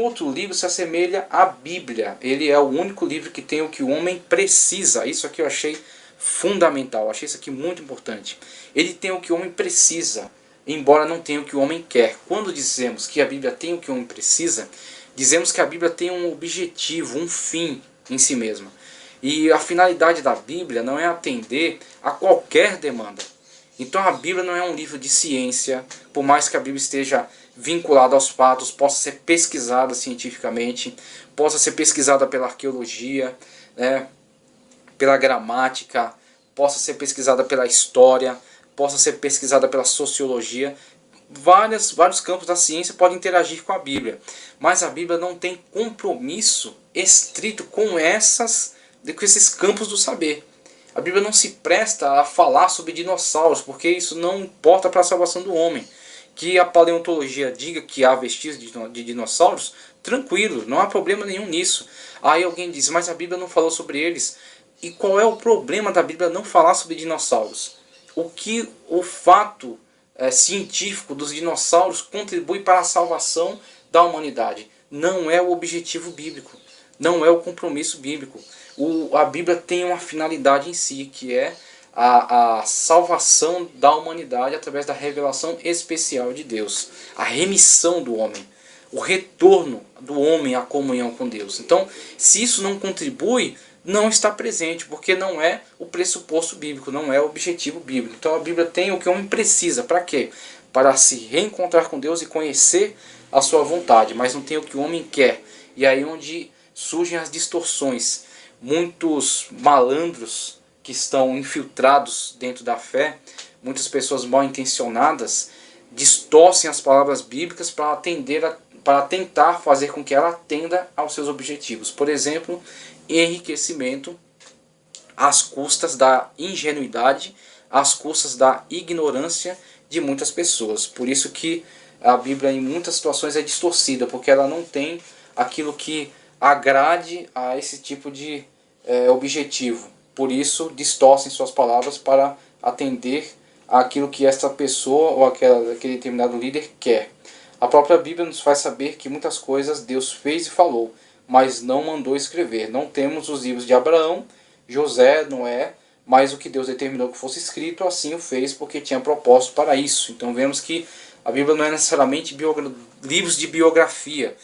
outro livro se assemelha à Bíblia. Ele é o único livro que tem o que o homem precisa. Isso aqui eu achei fundamental, achei isso aqui muito importante. Ele tem o que o homem precisa, embora não tenha o que o homem quer. Quando dizemos que a Bíblia tem o que o homem precisa, dizemos que a Bíblia tem um objetivo, um fim em si mesma. E a finalidade da Bíblia não é atender a qualquer demanda. Então a Bíblia não é um livro de ciência, por mais que a Bíblia esteja vinculada aos fatos, possa ser pesquisada cientificamente, possa ser pesquisada pela arqueologia, né, pela gramática, possa ser pesquisada pela história, possa ser pesquisada pela sociologia. Vários campos da ciência podem interagir com a Bíblia, mas a Bíblia não tem compromisso estrito com esses campos do saber. A Bíblia não se presta a falar sobre dinossauros, porque isso não importa para a salvação do homem. Que a paleontologia diga que há vestígios de dinossauros, tranquilo, não há problema nenhum nisso. Aí alguém diz, mas a Bíblia não falou sobre eles. E qual é o problema da Bíblia não falar sobre dinossauros? O que o fato científico dos dinossauros contribui para a salvação da humanidade? Não é o objetivo bíblico, não é o compromisso bíblico. A Bíblia tem uma finalidade em si, que é a salvação da humanidade através da revelação especial de Deus, a remissão do homem, o retorno do homem à comunhão com Deus. Então, se isso não contribui, não está presente, porque não é o pressuposto bíblico, não é o objetivo bíblico. Então a Bíblia tem o que o homem precisa, para quê? Para se reencontrar com Deus e conhecer a sua vontade, mas não tem o que o homem quer. E aí onde surgem as distorções. Muitos malandros que estão infiltrados dentro da fé, muitas pessoas mal intencionadas, distorcem as palavras bíblicas para tentar fazer com que ela atenda aos seus objetivos. Por exemplo, enriquecimento às custas da ingenuidade, às custas da ignorância de muitas pessoas. Por isso que a Bíblia em muitas situações é distorcida, porque ela não tem aquilo que agrade a esse tipo de objetivo. Por isso distorcem suas palavras para atender àquilo que essa pessoa ou aquele determinado líder quer. A própria Bíblia nos faz saber que muitas coisas Deus fez e falou, mas não mandou escrever. Não temos os livros de Abraão, José, Noé, mas o que Deus determinou que fosse escrito, assim o fez, porque tinha propósito para isso. Então vemos que a Bíblia não é necessariamente livros de biografia.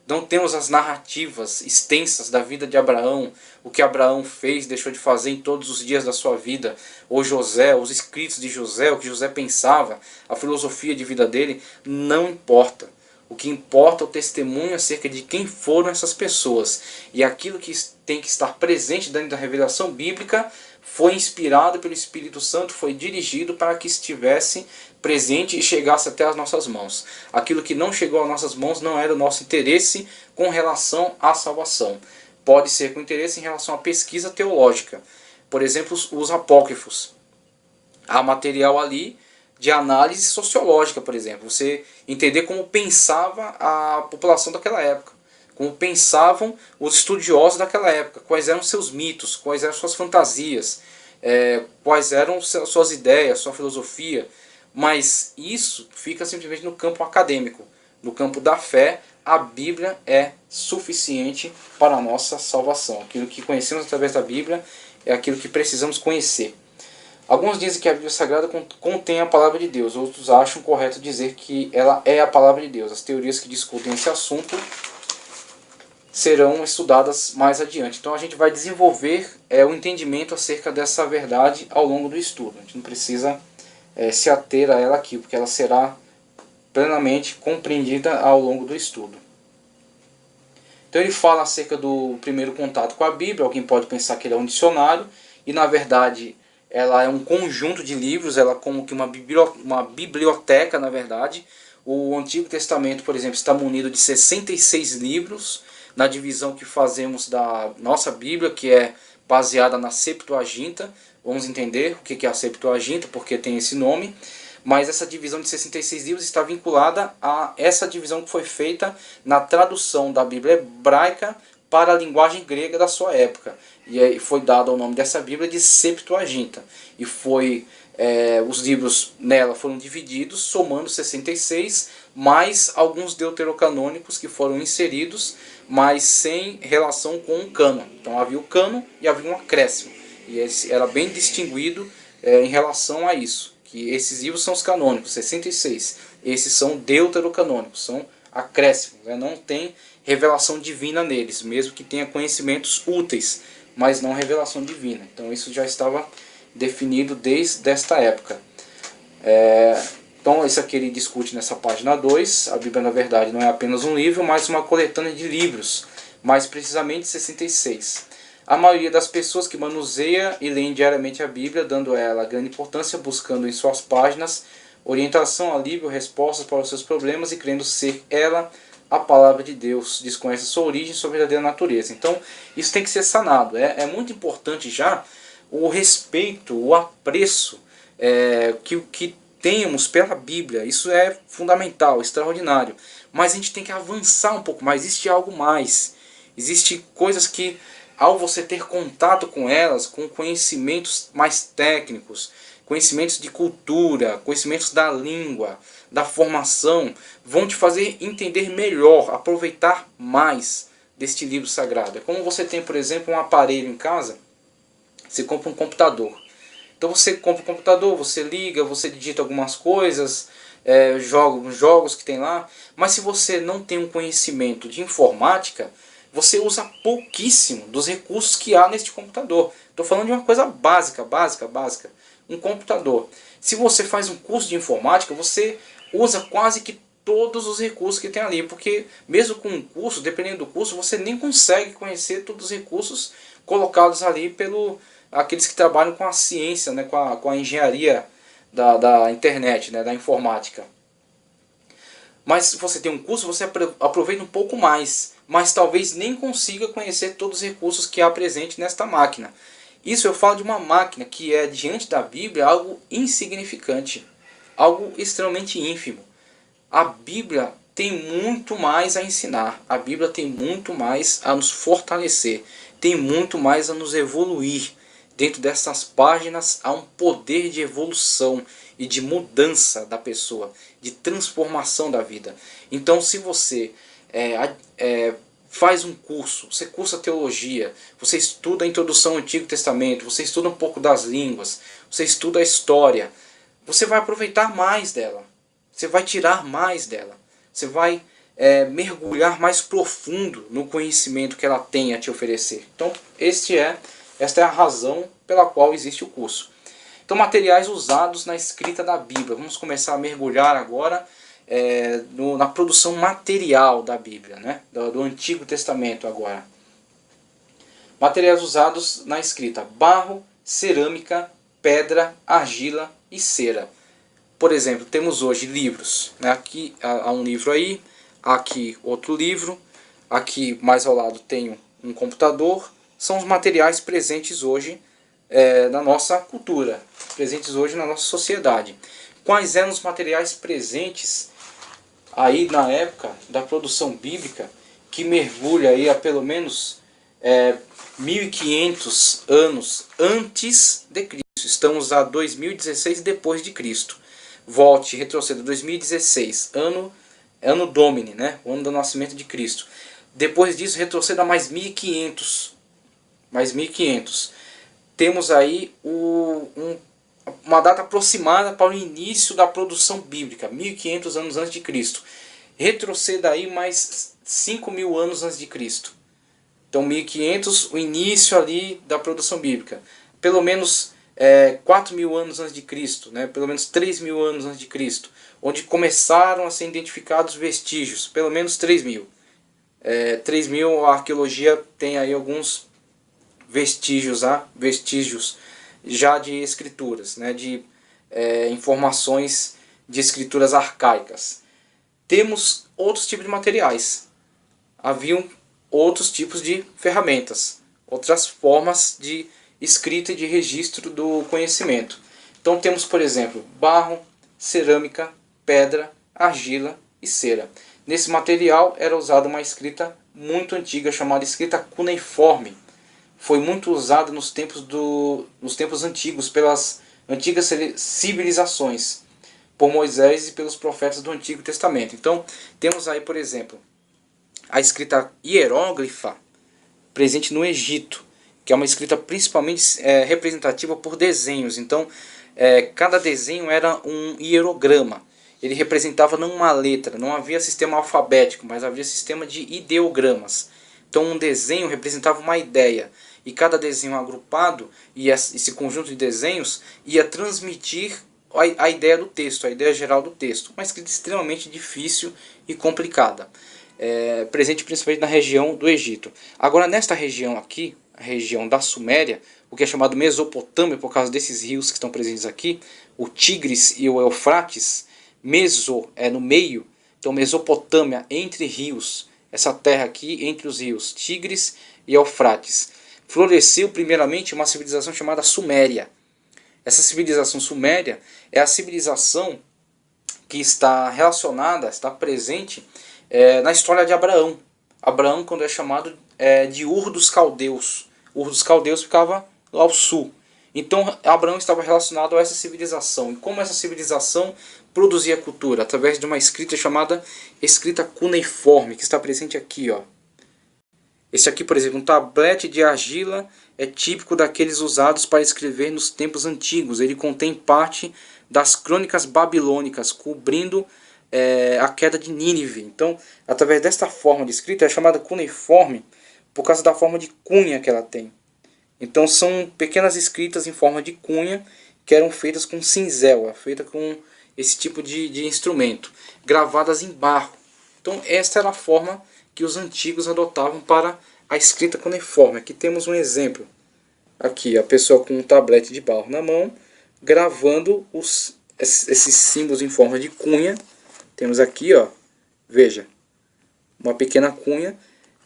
Não temos as narrativas extensas da vida de Abraão, o que Abraão fez, deixou de fazer em todos os dias da sua vida, ou José, os escritos de José, o que José pensava, a filosofia de vida dele, não importa. O que importa é o testemunho acerca de quem foram essas pessoas. E aquilo que tem que estar presente dentro da revelação bíblica foi inspirado pelo Espírito Santo, foi dirigido para que estivesse presente e chegasse até as nossas mãos. Aquilo que não chegou às nossas mãos não era o nosso interesse com relação à salvação. Pode ser com interesse em relação à pesquisa teológica. Por exemplo, os apócrifos. Há material ali de análise sociológica, por exemplo. Você entender como pensava a população daquela época. Como pensavam os estudiosos daquela época. Quais eram seus mitos, quais eram suas fantasias, quais eram suas ideias, sua filosofia. Mas isso fica simplesmente no campo acadêmico. No campo da fé, a Bíblia é suficiente para a nossa salvação. Aquilo que conhecemos através da Bíblia é aquilo que precisamos conhecer. Alguns dizem que a Bíblia Sagrada contém a palavra de Deus. Outros acham correto dizer que ela é a palavra de Deus. As teorias que discutem esse assunto serão estudadas mais adiante. Então a gente vai desenvolver o entendimento acerca dessa verdade ao longo do estudo. A gente não precisa se ater a ela aqui, porque ela será plenamente compreendida ao longo do estudo. Então ele fala acerca do primeiro contato com a Bíblia. Alguém pode pensar que ele é um dicionário, e na verdade ela é um conjunto de livros, ela é como que uma biblioteca, na verdade. O Antigo Testamento, por exemplo, está munido de 66 livros, na divisão que fazemos da nossa Bíblia, que é baseada na Septuaginta. Vamos entender o que é a Septuaginta, porque tem esse nome. Mas essa divisão de 66 livros está vinculada a essa divisão que foi feita na tradução da Bíblia hebraica para a linguagem grega da sua época. E aí foi dado o nome dessa Bíblia de Septuaginta. E foi Os livros nela foram divididos, somando 66, mais alguns deuterocanônicos que foram inseridos, mas sem relação com o cânon. Então havia o cânon e havia um acréscimo. E esse era bem distinguido em relação a isso, que esses livros são os canônicos, 66. Esses são deuterocanônicos, são acréscimos, né? Não tem revelação divina neles, mesmo que tenha conhecimentos úteis, mas não revelação divina. Então isso já estava definido desde esta época. Então isso aqui ele discute nessa página 2. A Bíblia na verdade não é apenas um livro, mas uma coletânea de livros, mais precisamente 66. A maioria das pessoas que manuseia e lê diariamente a Bíblia, dando a ela grande importância, buscando em suas páginas orientação, alívio, respostas para os seus problemas e crendo ser ela a palavra de Deus, desconhece sua origem e sua verdadeira natureza. Então isso tem que ser sanado. É muito importante já o respeito, o apreço que temos pela Bíblia. Isso é fundamental, extraordinário. Mas a gente tem que avançar um pouco mais. Existe algo mais. Existem coisas que, ao você ter contato com elas, com conhecimentos mais técnicos, conhecimentos de cultura, conhecimentos da língua, da formação, vão te fazer entender melhor, aproveitar mais deste livro sagrado. É como você tem, por exemplo, um aparelho em casa. Você compra um computador. Então você compra um computador, você liga, você digita algumas coisas, joga os jogos que tem lá. Mas se você não tem um conhecimento de informática, você usa pouquíssimo dos recursos que há neste computador. Estou falando de uma coisa básica. Um computador. Se você faz um curso de informática, você usa quase que todos os recursos que tem ali. Porque mesmo com um curso, dependendo do curso, você nem consegue conhecer todos os recursos colocados ali pelo aqueles que trabalham com a ciência, né, com a engenharia da internet, né, da informática. Mas se você tem um curso, você aproveita um pouco mais, mas talvez nem consiga conhecer todos os recursos que há presente nesta máquina. Isso eu falo de uma máquina que é, diante da Bíblia, algo insignificante, algo extremamente ínfimo. A Bíblia tem muito mais a ensinar, a Bíblia tem muito mais a nos fortalecer, tem muito mais a nos evoluir. Dentro dessas páginas há um poder de evolução e de mudança da pessoa, de transformação da vida. Então se você faz um curso, você cursa teologia, você estuda a introdução ao Antigo Testamento, você estuda um pouco das línguas, você estuda a história, você vai aproveitar mais dela, você vai tirar mais dela, você vai mergulhar mais profundo no conhecimento que ela tem a te oferecer. Então esta é a razão pela qual existe o curso. Então, materiais usados na escrita da Bíblia. Vamos começar a mergulhar agora na produção material da Bíblia, né? do Antigo Testamento agora. Materiais usados na escrita: barro, cerâmica, pedra, argila e cera. Por exemplo, temos hoje livros, né? Aqui há um livro aí, aqui outro livro, aqui mais ao lado tem um computador. São os materiais presentes hoje na nossa cultura, presentes hoje na nossa sociedade. Quais eram os materiais presentes aí na época da produção bíblica, que mergulha aí a pelo menos 1500 anos antes de Cristo? Estamos a 2016 depois de Cristo. Volte, retroceda, 2016, ano Domini, né? O ano do nascimento de Cristo. Depois disso, retroceda mais 1500. Temos aí uma data aproximada para o início da produção bíblica, 1500 anos antes de Cristo. Retroceda aí mais 5000 anos antes de Cristo. Então 1500, o início ali da produção bíblica. Pelo menos 4000 anos antes de Cristo, né? Pelo menos 3000 anos antes de Cristo, onde começaram a ser identificados vestígios, pelo menos 3000. 3000, a arqueologia tem aí alguns vestígios já de escrituras, né, de informações de escrituras arcaicas. Temos outros tipos de materiais. Haviam outros tipos de ferramentas, outras formas de escrita e de registro do conhecimento. Então temos, por exemplo, barro, cerâmica, pedra, argila e cera. Nesse material era usada uma escrita muito antiga chamada escrita cuneiforme. Foi muito usada nos tempos antigos pelas antigas civilizações, por Moisés e pelos profetas do Antigo Testamento. Então, temos aí, por exemplo, a escrita hieróglifa presente no Egito, que é uma escrita principalmente representativa por desenhos. Então, cada desenho era um hierograma. Ele representava não uma letra, não havia sistema alfabético, mas havia sistema de ideogramas. Então, um desenho representava uma ideia, e cada desenho agrupado, e esse conjunto de desenhos, ia transmitir a ideia do texto, a ideia geral do texto. Uma escrita extremamente difícil e complicada, presente principalmente na região do Egito. Agora, nesta região aqui, a região da Suméria, o que é chamado Mesopotâmia, por causa desses rios que estão presentes aqui, o Tigres e o Eufrates. Meso é no meio, então Mesopotâmia, entre rios, essa terra aqui entre os rios Tigres e Eufrates. Floresceu primeiramente uma civilização chamada Suméria. Essa civilização suméria é a civilização que está relacionada, está presente na história de Abraão. Abraão, quando é chamado de Ur dos Caldeus. Ur dos Caldeus ficava ao sul. Então Abraão estava relacionado a essa civilização. E como essa civilização produzia cultura? Através de uma escrita chamada escrita cuneiforme, que está presente aqui, ó. Esse aqui, por exemplo, um tablete de argila é típico daqueles usados para escrever nos tempos antigos. Ele contém parte das crônicas babilônicas, cobrindo a queda de Nínive. Então, através desta forma de escrita, é chamada cuneiforme por causa da forma de cunha que ela tem. Então, são pequenas escritas em forma de cunha que eram feitas com cinzel, feita com esse tipo de instrumento, gravadas em barro. Então, esta era a forma que os antigos adotavam para a escrita cuneiforme. Aqui temos um exemplo. Aqui a pessoa com um tablete de barro na mão, gravando esses símbolos em forma de cunha. Temos aqui, ó, veja, uma pequena cunha,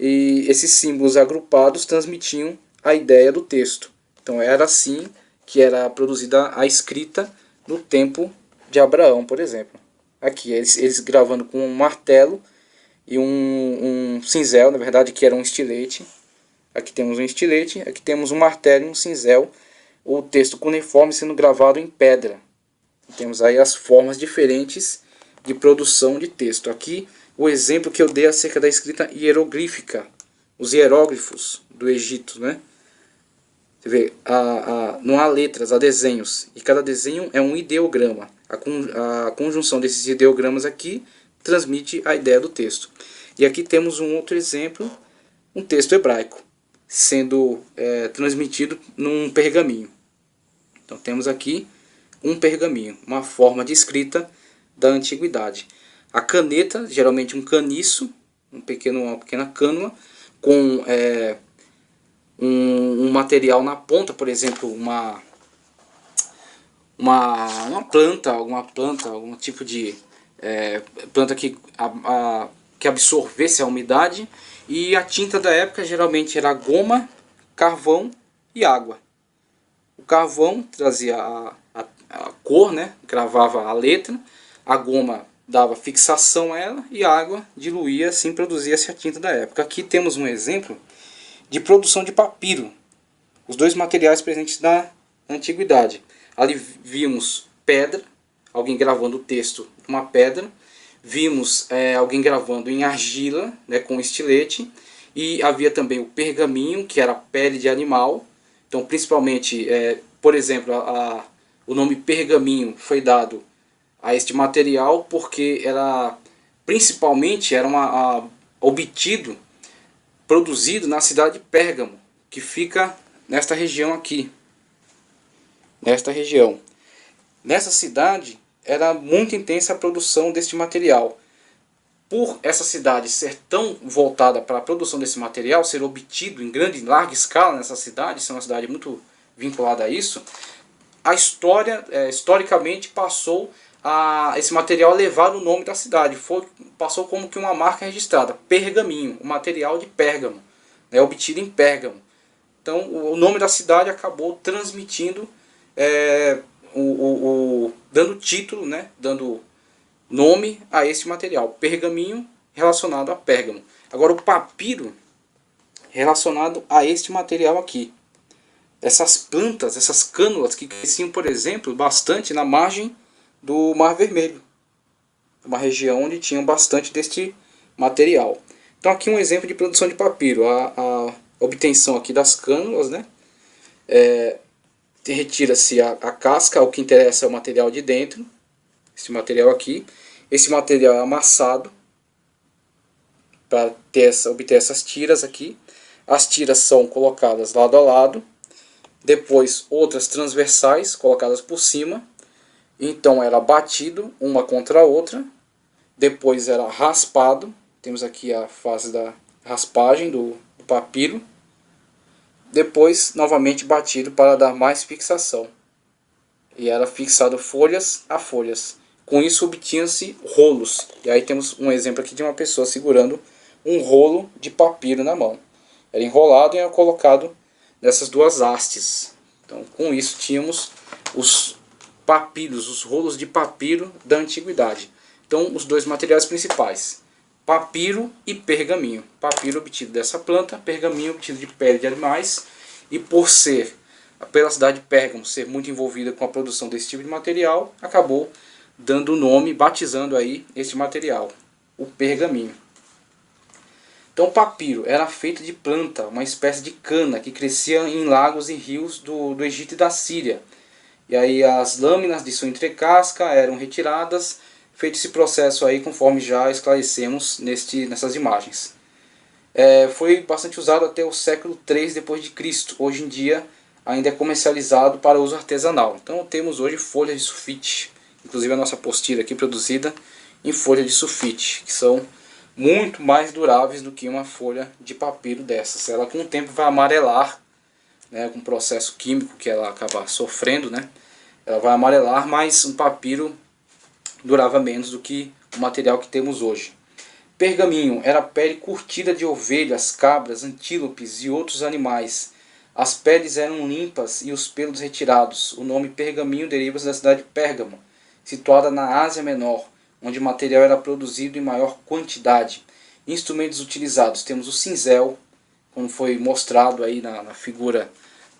e esses símbolos agrupados transmitiam a ideia do texto. Então era assim que era produzida a escrita no tempo de Abraão, por exemplo. Aqui eles gravando com um martelo e um cinzel, na verdade, que era um estilete. Aqui temos um estilete, aqui temos um martelo e um cinzel. O texto cuneiforme sendo gravado em pedra. Temos aí as formas diferentes de produção de texto. Aqui o exemplo que eu dei acerca da escrita hieroglífica, os hieróglifos do Egito, né? Você vê, não há letras, há desenhos, e cada desenho é um ideograma. A conjunção desses ideogramas aqui transmite a ideia do texto. E aqui temos um outro exemplo, um texto hebraico, sendo transmitido num pergaminho. Então temos aqui um pergaminho, uma forma de escrita da antiguidade. A caneta, geralmente um caniço, uma pequena cânula, com um material na ponta, por exemplo, uma planta, algum tipo de planta que absorvesse a umidade, e a tinta da época geralmente era goma, carvão e água. O carvão trazia a cor, né? Gravava a letra, a goma dava fixação a ela e a água diluía, assim produzia-se a tinta da época. Aqui temos um exemplo de produção de papiro, os dois materiais presentes na antiguidade. Ali vimos pedra, alguém gravando o texto de uma pedra, vimos alguém gravando em argila, né, com estilete, e havia também o pergaminho, que era pele de animal. Então, principalmente, por exemplo, o nome pergaminho foi dado a este material porque principalmente era obtido, produzido na cidade de Pérgamo, que fica nesta região aqui. Nessa cidade era muito intensa a produção deste material. Por essa cidade ser tão voltada para a produção desse material, ser obtido em larga escala nessa cidade, ser uma cidade muito vinculada a isso, a história, historicamente, passou esse material a levar o nome da cidade. Passou como que uma marca registrada, pergaminho, o material de Pérgamo, né, obtido em Pérgamo. Então o nome da cidade acabou transmitindo, dando título, né, dando nome a esse material, pergaminho relacionado a Pérgamo. Agora o papiro relacionado a este material aqui. essas plantas, essas cânulas que cresciam, por exemplo, bastante na margem do Mar Vermelho, uma região onde tinham bastante deste material. Então aqui um exemplo de produção de papiro, a obtenção aqui das cânulas, né? Retira-se a casca, o que interessa é o material de dentro, esse material aqui. Esse material é amassado para obter essas tiras aqui. As tiras são colocadas lado a lado, depois outras transversais colocadas por cima. Então era batido uma contra a outra, depois era raspado. Temos aqui a fase da raspagem do papiro. Depois novamente batido para dar mais fixação. E era fixado folhas a folhas. Com isso obtinham-se rolos. E aí temos um exemplo aqui de uma pessoa segurando um rolo de papiro na mão. Era enrolado e era colocado nessas duas hastes. Então com isso tínhamos os papiros, os rolos de papiro da antiguidade. Então os dois materiais principais, papiro e pergaminho. Papiro obtido dessa planta, pergaminho obtido de pele de animais. E pela cidade de Pérgamo ser muito envolvida com a produção desse tipo de material, acabou dando o nome, batizando aí este material, o pergaminho. Então o papiro era feito de planta, uma espécie de cana que crescia em lagos e rios do Egito e da Síria. E aí as lâminas de sua entrecasca eram retiradas, feito esse processo aí conforme já esclarecemos nessas imagens. Foi bastante usado até o século 3 depois de Cristo. Hoje em dia ainda é comercializado para uso artesanal. Então temos hoje folhas de sulfite, inclusive a nossa apostila aqui produzida em folha de sulfite, que são muito mais duráveis do que uma folha de papiro dessas. Ela com o tempo vai amarelar, né, com o processo químico que ela acaba sofrendo, né, ela vai amarelar, mas um papiro durava menos do que o material que temos hoje. Pergaminho era a pele curtida de ovelhas, cabras, antílopes e outros animais. As peles eram limpas e os pelos retirados. O nome pergaminho deriva da cidade de Pérgamo, situada na Ásia Menor, onde o material era produzido em maior quantidade. Instrumentos utilizados, temos o cinzel, como foi mostrado aí na figura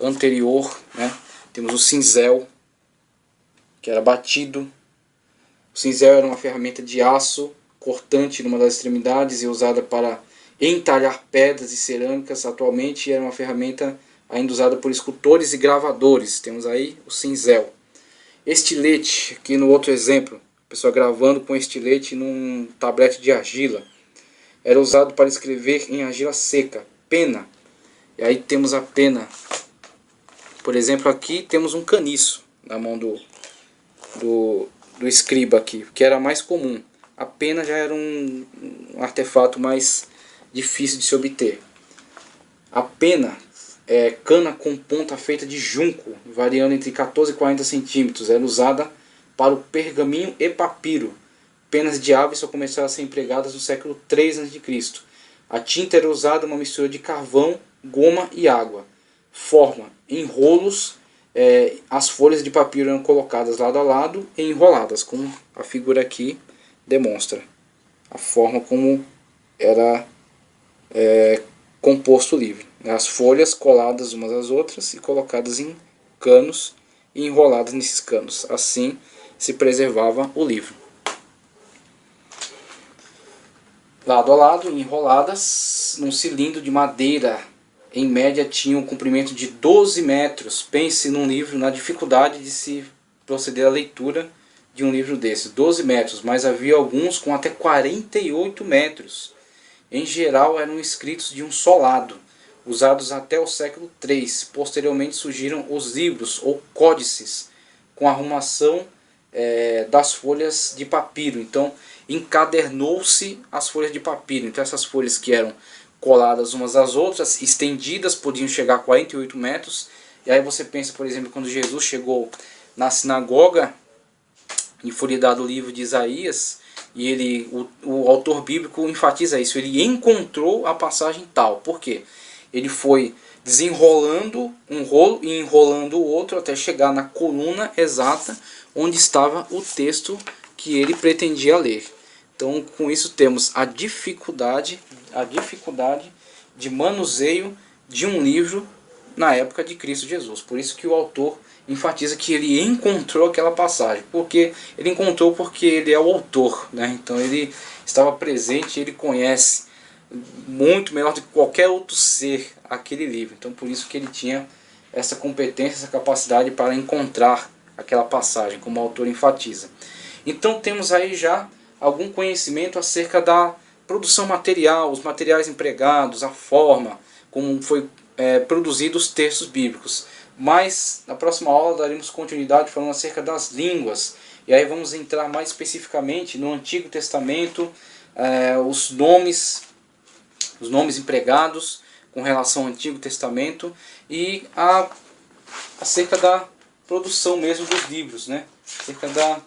anterior, né? Temos o cinzel, que era batido. O cinzel era uma ferramenta de aço cortante numa das extremidades e usada para entalhar pedras e cerâmicas. Atualmente era uma ferramenta ainda usada por escultores e gravadores. Temos aí o cinzel. Estilete, aqui no outro exemplo, a pessoa gravando com estilete num tablete de argila. Era usado para escrever em argila seca. Pena, e aí temos a pena. Por exemplo, aqui temos um caniço na mão do escriba aqui, que era mais comum. A pena já era um artefato mais difícil de se obter. A pena é cana com ponta feita de junco, variando entre 14 e 40 centímetros. Era usada para o pergaminho e papiro. Penas de ave só começaram a ser empregadas no século 3 a.C. A tinta era usada uma mistura de carvão, goma e água. Forma em rolos. As folhas de papiro eram colocadas lado a lado e enroladas, como a figura aqui demonstra a forma como era composto o livro. As folhas coladas umas às outras e colocadas em canos e enroladas nesses canos. Assim se preservava o livro. Lado a lado, enroladas num cilindro de madeira. Em média tinha um comprimento de 12 metros. Pense num livro, na dificuldade de se proceder à leitura de um livro desse. 12 metros, mas havia alguns com até 48 metros. Em geral eram escritos de um só lado, usados até o século III. Posteriormente surgiram os livros ou códices, com arrumação das folhas de papiro. Então encadernou-se as folhas de papiro. Então essas folhas que eram coladas umas às outras, estendidas, podiam chegar a 48 metros. E aí você pensa, por exemplo, quando Jesus chegou na sinagoga e foi lhe dado o livro de Isaías, e o autor bíblico enfatiza isso, ele encontrou a passagem tal. Por quê? Ele foi desenrolando um rolo e enrolando o outro até chegar na coluna exata onde estava o texto que ele pretendia ler. Então com isso temos a dificuldade de manuseio de um livro na época de Cristo Jesus. Por isso que o autor enfatiza que ele encontrou aquela passagem, porque ele encontrou porque ele é o autor, né? Então ele estava presente, ele conhece muito melhor do que qualquer outro ser aquele livro. Então por isso que ele tinha essa competência, essa capacidade para encontrar aquela passagem, como o autor enfatiza. Então temos aí já algum conhecimento acerca da produção material, os materiais empregados, a forma como foi produzidos os textos bíblicos. Mas na próxima aula daremos continuidade falando acerca das línguas. E aí vamos entrar mais especificamente no Antigo Testamento, os nomes empregados com relação ao Antigo Testamento e acerca da produção mesmo dos livros, né? Acerca da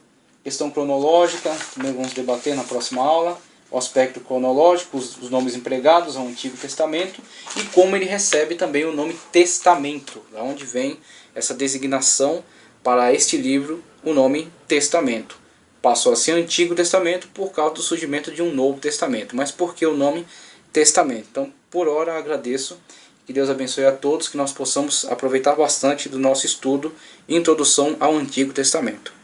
questão cronológica, também vamos debater na próxima aula, o aspecto cronológico, os nomes empregados ao Antigo Testamento e como ele recebe também o nome Testamento, da onde vem essa designação para este livro, o nome Testamento. Passou a ser Antigo Testamento por causa do surgimento de um Novo Testamento. Mas por que o nome Testamento? Então, por hora, agradeço. Que Deus abençoe a todos, que nós possamos aproveitar bastante do nosso estudo Introdução ao Antigo Testamento.